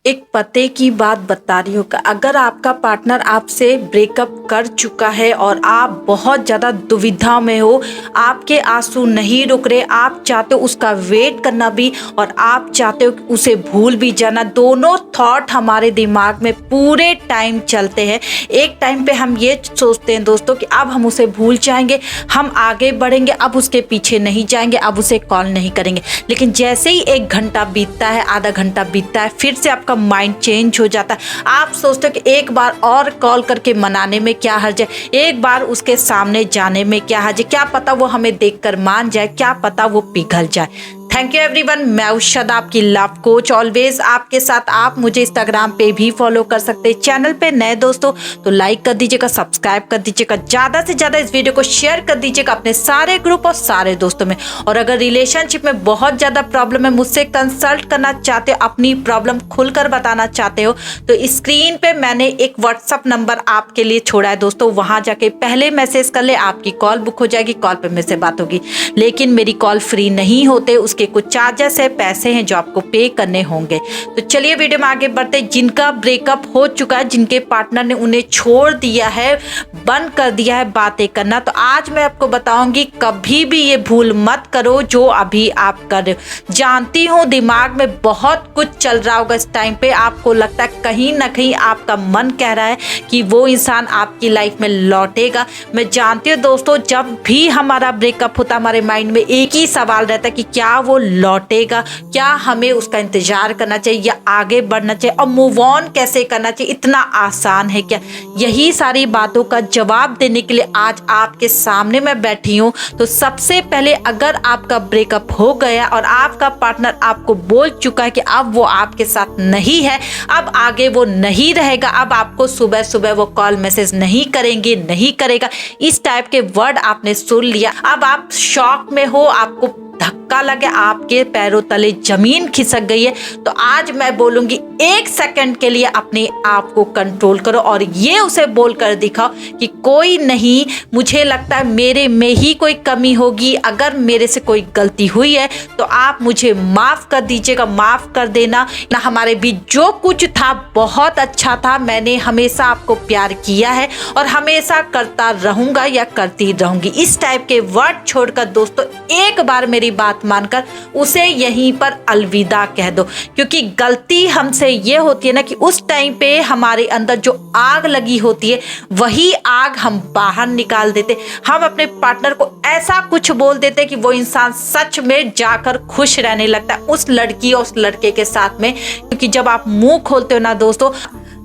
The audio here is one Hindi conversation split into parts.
एक पते की बात बता रही हूँ। अगर आपका पार्टनर आपसे ब्रेकअप कर चुका है और आप बहुत ज़्यादा दुविधा में हो, आपके आंसू नहीं रुक रहे, आप चाहते हो उसका वेट करना भी और आप चाहते हो उसे भूल भी जाना, दोनों थॉट हमारे दिमाग में पूरे टाइम चलते हैं। एक टाइम पे हम ये सोचते हैं दोस्तों कि अब हम उसे भूल जाएंगे, हम आगे बढ़ेंगे, अब उसके पीछे नहीं जाएंगे, अब उसे कॉल नहीं करेंगे। लेकिन जैसे ही 1 घंटा बीतता है, आधा घंटा बीतता है, फिर से आपका माइंड चेंज हो जाता है। आप सोचते हो कि एक बार और कॉल करके मनाने में क्या हर्ज है, एक बार उसके सामने जाने में क्या हर्ज है, क्या पता वो हमें देखकर मान जाए, क्या पता वो पिघल जाए। थैंक यू एवरीवन, मैं उषद आपकी लव कोच, ऑलवेज आपके साथ। आप मुझे इंस्टाग्राम पे भी फॉलो कर सकते हैं। चैनल पे नए दोस्तों तो लाइक कर दीजिएगा, सब्सक्राइब कर दीजिएगा, ज्यादा से ज्यादा इस वीडियो को शेयर कर दीजिएगा अपने सारे ग्रुप और सारे दोस्तों में। और अगर रिलेशनशिप में बहुत ज्यादा प्रॉब्लम है, मुझसे कंसल्ट करना चाहते हो, अपनी प्रॉब्लम खुलकर बताना चाहते हो, तो स्क्रीन पे मैंने एक व्हाट्सअप नंबर आपके लिए छोड़ा है दोस्तों, वहां जाके पहले मैसेज कर ले, आपकी कॉल बुक हो जाएगी, कॉल पे मेरे से बात होगी। लेकिन मेरी कॉल फ्री नहीं होते, उसके कुछ चार्जेस है, पैसे हैं जो आपको पे करने होंगे। तो चलिए वीडियो में आगे बढ़ते। जिनका ब्रेकअप हो चुका है, जिनके पार्टनर ने उन्हें छोड़ दिया है, बंद कर दिया है बातें करना, तो आज मैं आपको बताऊंगी कभी भी ये भूल मत करो जो अभी आप कर रहे हो। जानती हूँ दिमाग में बहुत कुछ चल रहा होगा इस टाइम पे, आपको लगता है कहीं ना कहीं आपका मन कह रहा है कि वो इंसान आपकी लाइफ में लौटेगा। मैं जानती हूँ दोस्तों, जब भी हमारा ब्रेकअप होता है, हमारे माइंड में एक ही सवाल रहता है कि क्या वो लौटेगा, क्या हमें उसका इंतजार करना चाहिए या आगे बढ़ना चाहिए, और मूव ऑन कैसे करना चाहिए, इतना आसान है क्या? यही सारी बातों का जवाब देने के लिए आज आपके सामने मैं बैठी हूँ। तो सबसे पहले, अगर आपका ब्रेकअप हो गया और आपका पार्टनर आपको बोल चुका है कि अब वो आपके साथ नहीं है, अब आगे वो नहीं रहेगा, अब आपको सुबह सुबह वो कॉल मैसेज नहीं करेंगे, नहीं करेगा, इस टाइप के वर्ड आपने सुन लिया, अब आप शॉक में हो, आपको धक्का लगे, आपके पैरों तले जमीन खिसक गई है, तो आज मैं बोलूंगी 1 सेकंड के लिए अपने आप को कंट्रोल करो और ये उसे बोलकर दिखाओ कि कोई नहीं, मुझे लगता है मेरे में ही कोई कमी होगी, अगर मेरे से कोई गलती हुई है तो आप मुझे माफ कर दीजिएगा, माफ कर देना ना। हमारे बीच जो कुछ था बहुत अच्छा था, मैंने हमेशा आपको प्यार किया है और हमेशा करता रहूंगा या करती रहूंगी। इस टाइप के वर्ड छोड़कर दोस्तों एक बार मेरी बात मानकर उसे यहीं पर अलविदा कह दो, क्योंकि गलती हमसे ये होती है ना कि उस टाइम पे हमारे अंदर जो आग लगी होती है वही आग हम बाहर निकाल देते, हम अपने पार्टनर को ऐसा कुछ बोल देते कि वो इंसान सच में जाकर खुश रहने लगता है उस लड़की और उस लड़के के साथ में। क्योंकि जब आप मुंह खोलते हो ना दोस्तों,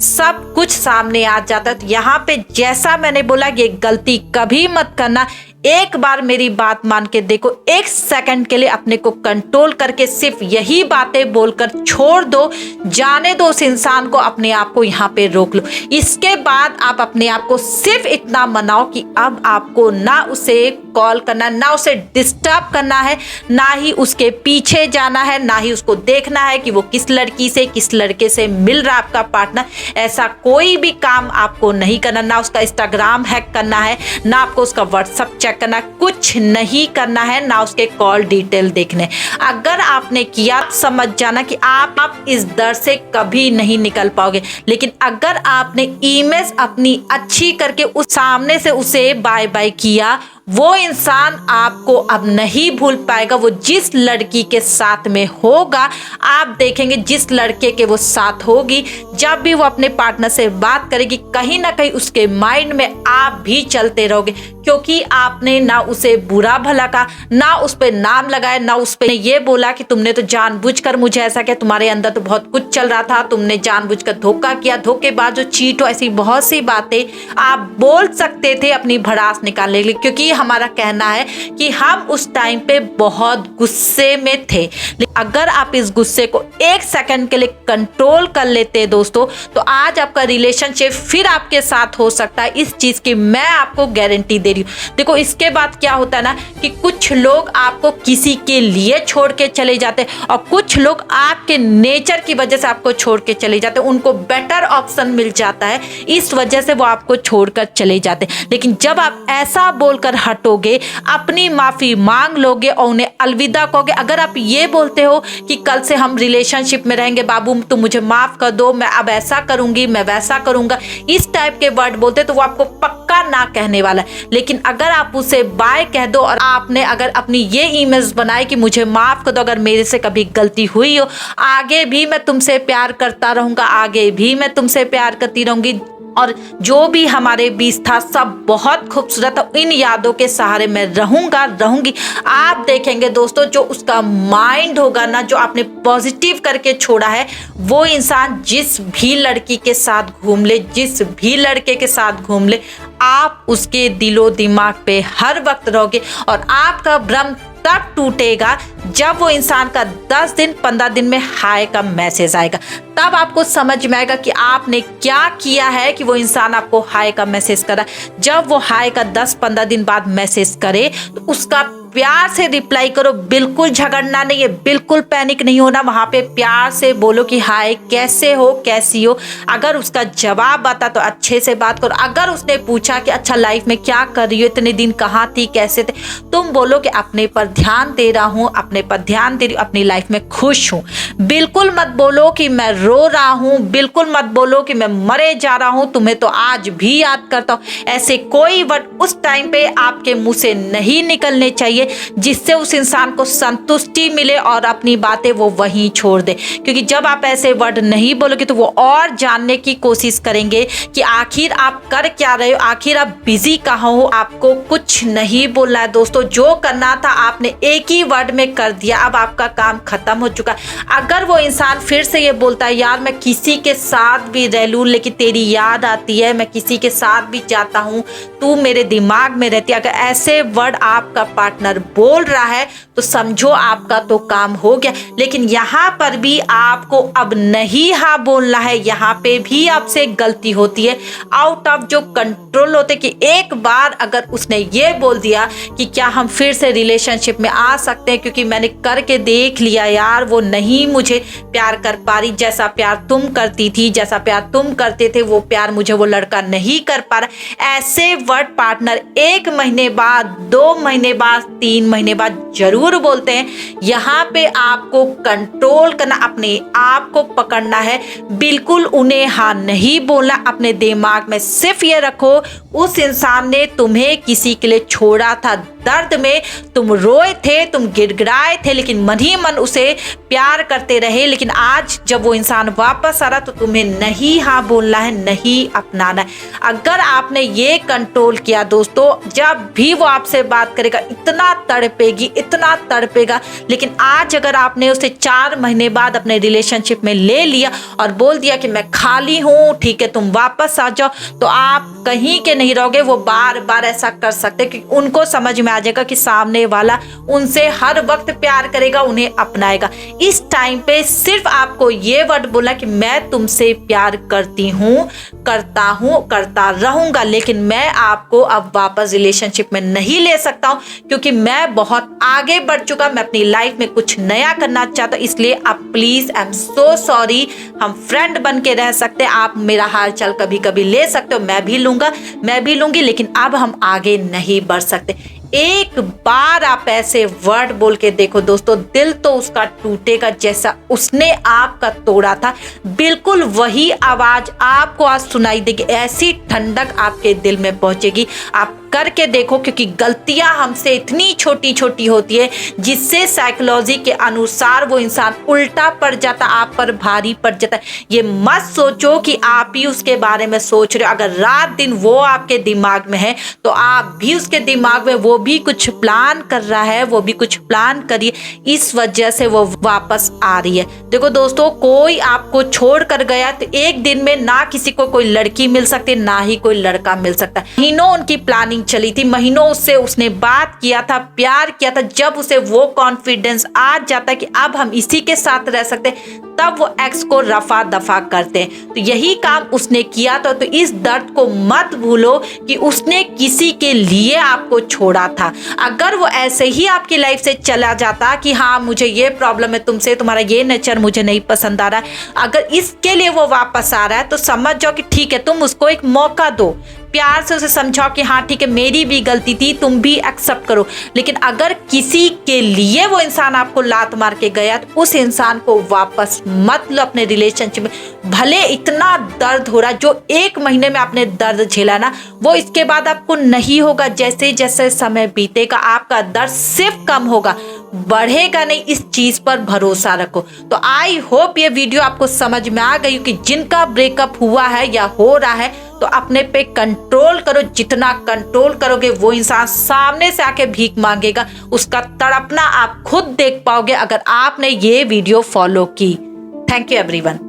सब कुछ सामने आ जाता है। तो यहाँ पे जैसा मैंने बोला, ये गलती कभी मत करना। एक बार मेरी बात मान के देखो, 1 सेकंड के लिए अपने को कंट्रोल करके सिर्फ यही बातें बोलकर छोड़ दो, जाने दो उस इंसान को, अपने आप को यहाँ पे रोक लो। इसके बाद आप अपने आप को सिर्फ इतना मनाओ कि अब आपको ना उसे कॉल करना, ना उसे डिस्टर्ब करना है, ना ही उसके पीछे जाना है, ना ही उसको देखना है कि वो किस लड़की से किस लड़के से मिल रहा है आपका पार्टनर। ऐसा कोई भी काम आपको नहीं करना, ना उसका इंस्टाग्राम हैक करना है, ना आपको उसका व्हाट्सएप चेक करना, कुछ नहीं करना है, ना उसके कॉल डिटेल देखने। अगर आपने किया समझ जाना कि आप इस दर से कभी नहीं निकल पाओगे। लेकिन अगर आपने इमेज अपनी अच्छी करके उस सामने से उसे बाय बाय किया, वो इंसान आपको अब नहीं भूल पाएगा। वो जिस लड़की के साथ में होगा, आप देखेंगे जिस लड़के के वो साथ होगी, जब भी वो अपने पार्टनर से बात करेगी, कहीं ना कहीं उसके माइंड में आप भी चलते रहोगे, क्योंकि आपने ना उसे बुरा भला कहा, ना उस पर नाम लगाया, ना उस पर ये बोला कि तुमने तो जानबूझकर मुझे ऐसा किया, तुम्हारे अंदर तो बहुत कुछ चल रहा था, तुमने जानबूझकर धोखा किया, धोखेबाज हो, चीट हो, ऐसी बहुत सी बातें आप बोल सकते थे अपनी भड़ास निकालने के लिए। क्योंकि हमारा कहना है कि हम उस टाइम पे बहुत गुस्से में थे। अगर आप इस गुस्से को 1 सेकंड के लिए कंट्रोल कर लेते दोस्तों, तो आज आपका रिलेशनशिप फिर आपके साथ हो सकता है। इस चीज की मैं आपको गारंटी दे रही हूँ। देखो इसके बाद क्या होता है ना कि कुछ लोग आपको किसी के लिए छोड़ के चले जाते हैं और कुछ लोग आपके नेचर की वजह से आपको छोड़ के चले जाते हैं। उनको बेटर ऑप्शन मिल जाता है, इस वजह से वो आपको छोड़कर चले जाते हैं। लेकिन जब आप ऐसा बोलकर हटोगे, अपनी माफी मांग लोगे और उन्हें अलविदा कहोगे, अगर आप ये बोलते हो कि कल से हम रिलेशनशिप में रहेंगे, बाबू तुम मुझे माफ कर दो, मैं अब ऐसा करूंगी, मैं वैसा करूंगा, इस टाइप के वर्ड बोलते तो वो आपको पक्का ना कहने वाला है। लेकिन अगर आप उसे बाय कह दो और आपने अगर अपनी ये इमेज बनाई कि मुझे माफ कर दो, अगर मेरे से कभी गलती हुई हो, आगे भी मैं तुमसे प्यार करता रहूंगा, आगे भी मैं तुमसे प्यार करती रहूंगी, और जो भी हमारे बीच था सब बहुत खूबसूरत था, इन यादों के सहारे मैं रहूंगी। आप देखेंगे दोस्तों, जो उसका माइंड होगा ना, जो आपने पॉजिटिव करके छोड़ा है, वो इंसान जिस भी लड़की के साथ घूम ले, जिस भी लड़के के साथ घूम ले, आप उसके दिलो दिमाग पे हर वक्त रहोगे। और आपका भ्रम तब टूटेगा जब वो इंसान का 10 दिन 15 दिन में हाय का मैसेज आएगा। तब आपको समझ में आएगा कि आपने क्या किया है कि वो इंसान आपको हाय का मैसेज करा। जब वो हाय का 10-15 दिन बाद मैसेज करे तो उसका प्यार से रिप्लाई करो, बिल्कुल झगड़ना नहीं है, बिल्कुल पैनिक नहीं होना। वहां पे प्यार से बोलो कि हाय कैसे हो, कैसी हो। अगर उसका जवाब आता तो अच्छे से बात करो। अगर उसने पूछा कि अच्छा लाइफ में क्या कर रही हो, इतने दिन कहाँ थी, कैसे थे, तुम बोलो कि अपने पर ध्यान दे रहा हूँ, अपने पर ध्यान दे रही हूँ, अपनी लाइफ में खुश हूँ। बिल्कुल मत बोलो कि मैं रो रहा हूँ, बिल्कुल मत बोलो कि मैं मरे जा रहा हूँ, तुम्हें तो आज भी याद करता हूँ। ऐसे कोई वर्ड उस टाइम पे आपके मुंह से नहीं निकलने चाहिए जिससे उस इंसान को संतुष्टि मिले और अपनी बातें वो वहीं छोड़ दे। क्योंकि जब आप ऐसे वर्ड नहीं बोलोगे तो वो और जानने की कोशिश करेंगे कि आखिर आप कर क्या रहे हो, आखिर आप बिजी कहाँ हो। आपको कुछ नहीं बोलना है दोस्तों, जो करना था आपने एक ही वर्ड में कर दिया, अब आपका काम खत्म हो चुका। अगर वो इंसान फिर से ये बोलता है यार मैं किसी के साथ भी रह लूं लेकिन तेरी याद आती है, मैं किसी के साथ भी जाता हूं, तू मेरे दिमाग में रहती है, अगर ऐसे वर्ड आपका पार्टनर बोल रहा है तो समझो आपका तो काम हो गया। लेकिन यहाँ पर भी आपको अब नहीं हाँ बोलना है, यहाँ पे भी आपसे गलती होती है। आउट ऑफ जो कंट्रोल होते कि एक बार अगर उसने ये बोल दिया कि क्या हम फिर से रिलेशनशिप में आ सकते हैं, क्योंकि मैंने करके देख लिया यार, वो नहीं मुझे प्यार कर पा रही, जैसा प्यार तुम करती थी, जैसा प्यार तुम करते थे, वो प्यार मुझे वो लड़का नहीं कर पा रहा। ऐसे वर्ड पार्टनर 1 महीने बाद, 2 महीने बाद, 3 महीने बाद जरूर बोलते हैं। यहाँ पे आपको कंट्रोल करना, अपने आप को पकड़ना है, बिल्कुल उन्हें हाँ नहीं बोलना। अपने दिमाग में सिर्फ ये रखो उस इंसान ने तुम्हें किसी के लिए छोड़ा था, दर्द में तुम रोए थे, तुम गिड़गिड़ाए थे, लेकिन मन ही मन उसे प्यार करते रहे। लेकिन आज जब वो इंसान वापस आ रहा तो तुम्हें नहीं हाँ बोलना है, नहीं अपनाना है। अगर आपने ये कंट्रोल किया दोस्तों, जब भी वो आपसे बात करेगा इतना तड़पेगी, इतना तड़पेगा। लेकिन आज अगर आपने उसे 4 महीने बाद अपने रिलेशनशिप में ले लिया और बोल दिया कि मैं खाली हूँ, ठीक है तुम वापस आ जाओ, तो आप कहीं के नहीं रहोगे। वो बार बार ऐसा कर सकते क्योंकि उनको समझ में आ जाएगा कि सामने वाला उनसे हर वक्त प्यार करेगा, उन्हें अपनाएगा। इस टाइम पे सिर्फ आपको ये वर्ड बोला कि मैं तुमसे प्यार करती हूँ, करता रहूंगा, लेकिन मैं आपको अब वापस रिलेशनशिप में नहीं ले सकता हूँ क्योंकि मैं बहुत आगे बढ़ चुका, मैं अपनी लाइफ में कुछ नया करना चाहता हूँ, इसलिए आप please I am so sorry, हम फ्रेंड बन के रह सकते हैं, आप मेरा हाल चाल कभी कभी ले सकते हो, मैं भी लूंगा, मैं भी लूंगी, लेकिन अब हम आगे नहीं बढ़ सकते। एक बार आप ऐसे वर्ड बोल के देखो दोस्तों, दिल तो उसका टूटेगा जैसा उसने आपका तोड़ा था। बिल्कुल वही आवाज आपको आज सुनाई देगी, ऐसी ठंडक आपके दिल में पहुंचेगी। आप करके देखो, क्योंकि गलतियां हमसे इतनी छोटी छोटी होती है जिससे साइकोलॉजी के अनुसार वो इंसान उल्टा पड़ जाता, आप पर भारी पड़ जाता है। ये मत सोचो कि आप ही उसके बारे में सोच रहे हो। अगर रात दिन वो आपके दिमाग में है तो आप भी उसके दिमाग में, वो भी कुछ प्लान कर रहा है, वो भी कुछ प्लान करिए, इस वजह से वो वापस आ रही है। देखो दोस्तों, कोई आपको छोड़ कर गया तो एक दिन में ना किसी को कोई लड़की मिल सकती, ना ही कोई लड़का मिल सकता। महीनों उनकी प्लानिंग प्लानिंग चली थी, महीनों उससे उसने बात किया था, प्यार किया था। जब उसे वो कॉन्फिडेंस आ जाता कि अब हम इसी के साथ रह सकते, तब वो एक्स को रफा दफा करते हैं। तो यही काम उसने किया था। तो इस दर्द को मत भूलो कि उसने किसी के लिए आपको छोड़ा था। अगर वो ऐसे ही आपकी लाइफ से चला जाता कि हाँ मुझे ये प्रॉब्लम है तुमसे, तुम्हारा ये नेचर मुझे नहीं पसंद आ रहा है, अगर इसके लिए वो वापस आ रहा है तो समझ जाओ कि ठीक है, तुम उसको एक मौका दो, प्यार से उसे समझाओ कि हाँ ठीक है मेरी भी गलती थी, तुम भी एक्सेप्ट करो। लेकिन अगर किसी के लिए वो इंसान आपको लात मार के गया तो उस इंसान को वापस मत लो अपने रिलेशनशिप में। भले इतना दर्द हो रहा, जो 1 महीने में आपने दर्द झेला ना, वो इसके बाद आपको नहीं होगा। जैसे जैसे समय बीतेगा आपका दर्द सिर्फ कम होगा, बढ़ेगा नहीं। इस चीज पर भरोसा रखो। तो आई होप ये वीडियो आपको समझ में आ गई कि जिनका ब्रेकअप हुआ है या हो रहा है तो अपने पे कंट्रोल करो। जितना कंट्रोल करोगे वो इंसान सामने से आके भीख मांगेगा, उसका तड़पना आप खुद देख पाओगे अगर आपने ये वीडियो फॉलो की। Thank you everyone.